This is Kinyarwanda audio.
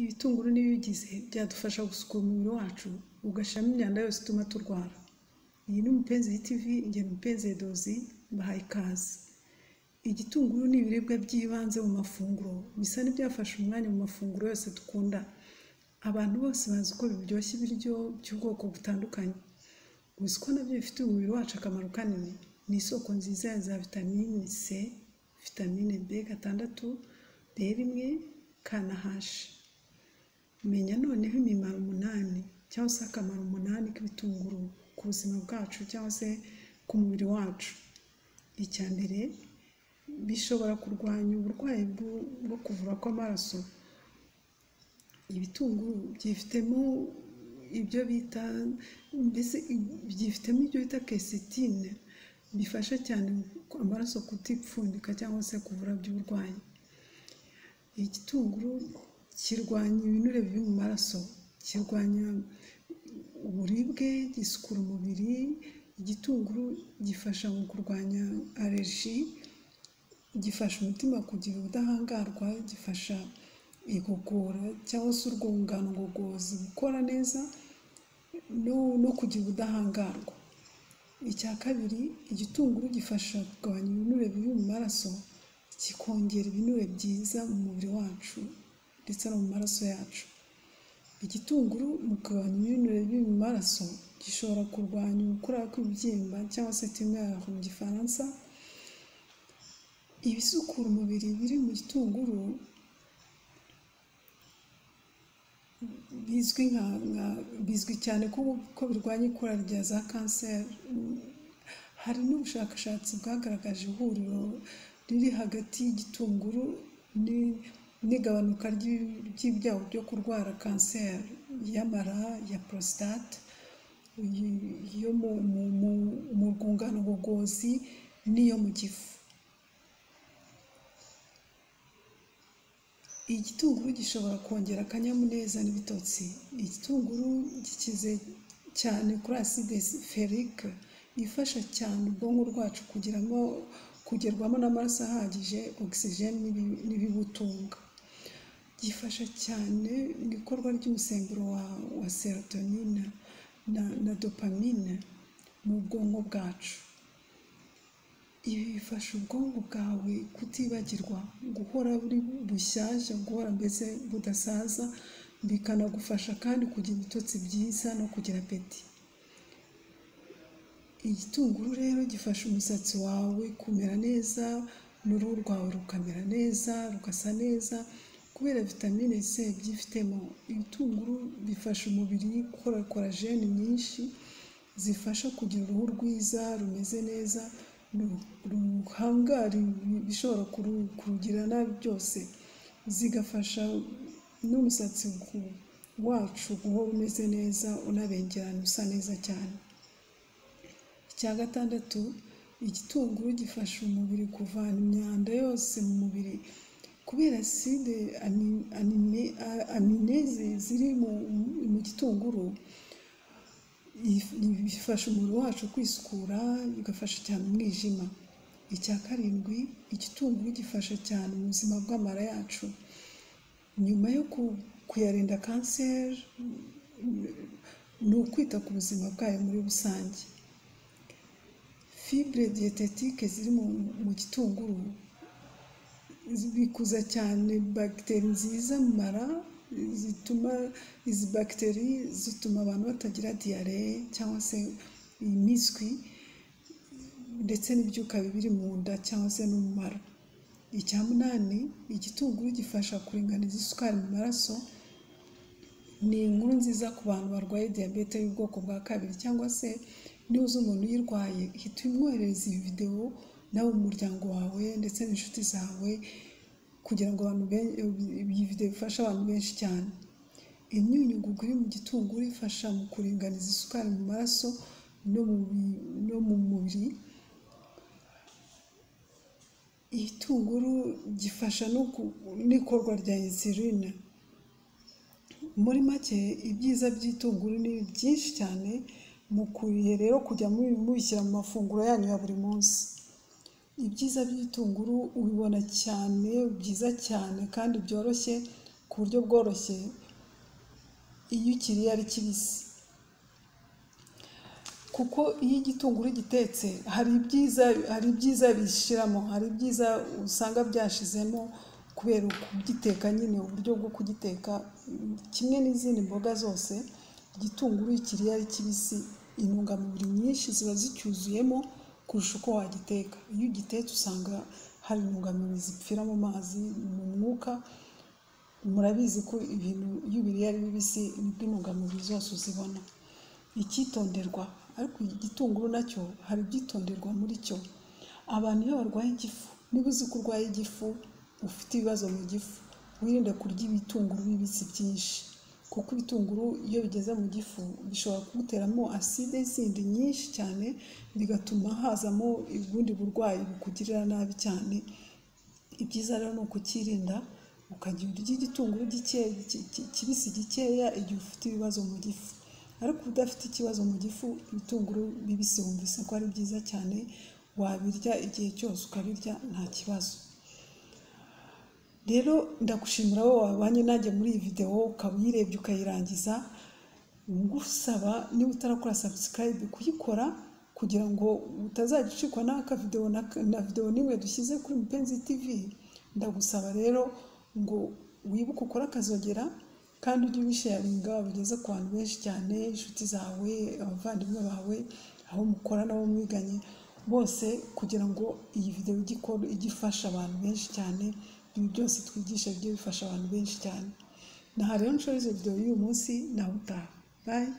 Ibitunguru n'ibigize byadufasha gusukura umubiri wacu ugashiramo imyanda yose ituma turwara. Iyi ni Mupenzi TV, njye Mupenzi Dozi, mbahaye ikaze. Igitunguru ni ibiribwa by'ibanze mu mafunguro, bisa n'ibyafashe umwanya mu mafunguro yose dukunda. Abantu bose bazi ko biryoshya ibiryo by'ubwoko butandukanye. Uzi ko nabyo bifitiye umubiri wacu akamaro kanini. Ni isoko nziza ya za vitamine C, vitamine B6, B1, K na H. Menya noneho imimaro 8 cyangwa se akamaro 8 k'ibitunguru ku buzima bwacu cyangwa se ku mubiri wacu. Icya mbere, bishobora kurwanya uburwayi bwo kuvura kw'amaraso. Ibitunguru byifitemo ibyo bita quercétine, bifasha cyane amaraso kutipfundika cyangwa se kuvura by'uburwayi. Igitunguru kirwanya ibinure biri mu maraso, kirwanya uburibwe, gisukura umubiri. Igitunguru gifasha mu kurwanya allergie, gifasha umutima kugira ubudahangarwa, gifasha igogora cyangwa se urwungano ngogozi gukora neza no kugira ubudahangarwa. Icya kabiri, igitunguru gifasha kugabanya ibinure biri mu maraso, kikongera ibinure byiza mu mubiri wacu ndetse no mu maraso yacu. Igitunguru mu kugabanya ibinure biri mu maraso gishobora kurwanya gukura kw'ibibyimba cyangwa se tumeur mu gifaransa. Ibisukura umubiri biri mu gitunguru bizwi cyane ko birwanya ikura rya za kanseri. Hari n'ubushakashatsi bwagaragaje ihuriro riri hagati y'igitunguru n'igabanuka ry'ibyago byo kurwara kanseri y'amara, ya prostate, yo mu rwungano ngogozi n'iyo mu gifu. Igitunguru gishobora kongera akanyamuneza n'ibitotsi. Igitunguru gikize cyane kuri acide ferrique, ifasha cyane ubwonko rwacu kugerwamo n'amaraso ahagije, oxygene n'ibibutunga. Gifasha cyane mu ikorwa ry'umusemburo wa serotonin na dopamine mu bwonko bwacu. Ibi bifasha ubwonko bwawe kutibagirwa, guhora buri bushyashya, guhora mbese budasaza, bikanagufasha kandi kugira ibitotsi byiza no kugira apeti. Igitunguru rero gifasha umusatsi wawe kumera neza, n'uruhu rwawe rukamera neza, rugasa neza kubera vitamine C byifitemo. Ibitunguru bifasha umubiri gukora collagen nyinshi zifasha kugira uruhu rwiza rumeze neza, ruhangara bishobora kurugira nabi byose, zigafasha n'umusatsi wacu guhora umeze neza, unabengerana, usa neza cyane. Icya gatandatu, igitunguru gifasha umubiri kuvana imyanda yose mu mubiri kubera acide amineze ziri mu gitunguru. Bifasha umubiri wacu kwisukura, bigafasha cyane umwijima. Icya karindwi, igitunguru gifasha cyane mu buzima bw'amara yacu. Nyuma yo kuyarinda kanseri, ni ukwita ku buzima bwayo muri rusange. Fibre diététique ziri mu gitunguru bikuza cyane bagiteri nziza mu mara, izi bagiteri zituma abantu batagira diarrhée cyangwa se impiswi ndetse n'ibyuka bibiri mu nda cyangwa se no mu mara. Icya munani, igitunguru gifasha kuringaniza isukari mu maraso. Ni inkuru nziza ku bantu barwaye diyabete y'ubwoko bwa 2 cyangwa se niba uzi umuntu uyirwaye, hita umwoherereza iyi video nawe mu muryango wawe ndetse n'inshuti zawe kugira ngo iyi video ifashe abantu benshi cyane. Imyunyungugu iri mu gitunguru ifasha mu kuringaniza isukari mu maraso no mu mubiri. Igitunguru gifasha n'ikorwa rya insuline. Muri make, ibyiza by'igitunguru ni byinshi cyane, mukwiye rero kujya mubishyira mu mafunguro yanyu ya buri munsi. Ibyiza by'igitunguru ubibona cyane, byiza cyane kandi byoroshye ku buryo bworoshye iyo ukiriye ari kibisi, kuko iyo igitunguru gitetse hari ibyiza bishiramo, hari ibyiza usanga byashizemo kubera kugiteka nyine, uburyo bwo kugiteka kimwe n'izindi mboga zose. Igitunguru ikiriye ari kibisi intungamubiri nyinshi ziba zicyuzuyemo kurusha uko wagiteka. Iyo ugitetse usanga hari intungamubiri zipfira mu mazi, mu mwuka. Murabizi ko ibintu iyo ubiriye ari bibisi nibwo intungamubiri zose uzibona. Icyitonderwa, ariko igitunguru nacyo hari ibyitonderwa muri cyo. Abantu iyo barwaye igifu, niba uzi ko urwaye igifu, ufite ibibazo mu gifu, wirinde kurya ibitunguru bibisi byinshi, kuko ibitunguru iyo bigeze mu gifu bishobora kuguteramo acide zindi nyinshi cyane, bigatuma hazamo ubundi burwayi bukugirira nabi cyane. Ibyiza rero ni ukukirinda, ukajya urya igitunguru kibisi gikeya igihe ufite ibibazo mu gifu. Ariko udafite ikibazo mu gifu, ibitunguru bibisi wumvise ko ari byiza cyane, wabirya igihe cyose ukabirya nta kibazo. Rero ndagushimira wowe wabanye nanjye muri iyi video, ukaba uyirebye ukayirangiza. Ngusaba niba utarakora subscribe kuyikora kugira ngo utazajya ucikwa n'aka video nimwe dushyize kuri Mupenzi TV. Ndagusaba rero ngo wibuke ukora akazogera, kandi ujye ubisharinga ubigeze ku bantu benshi cyane, inshuti zawe, abavandimwe bawe, aho mukora nabo mwiganye bose, kugira ngo iyi video igifasha abantu benshi cyane. Ibi byose twigisha bijye bifasha abantu benshi cyane. Naha rero nshoreze video y'uyu munsi, naho utaha. Bye.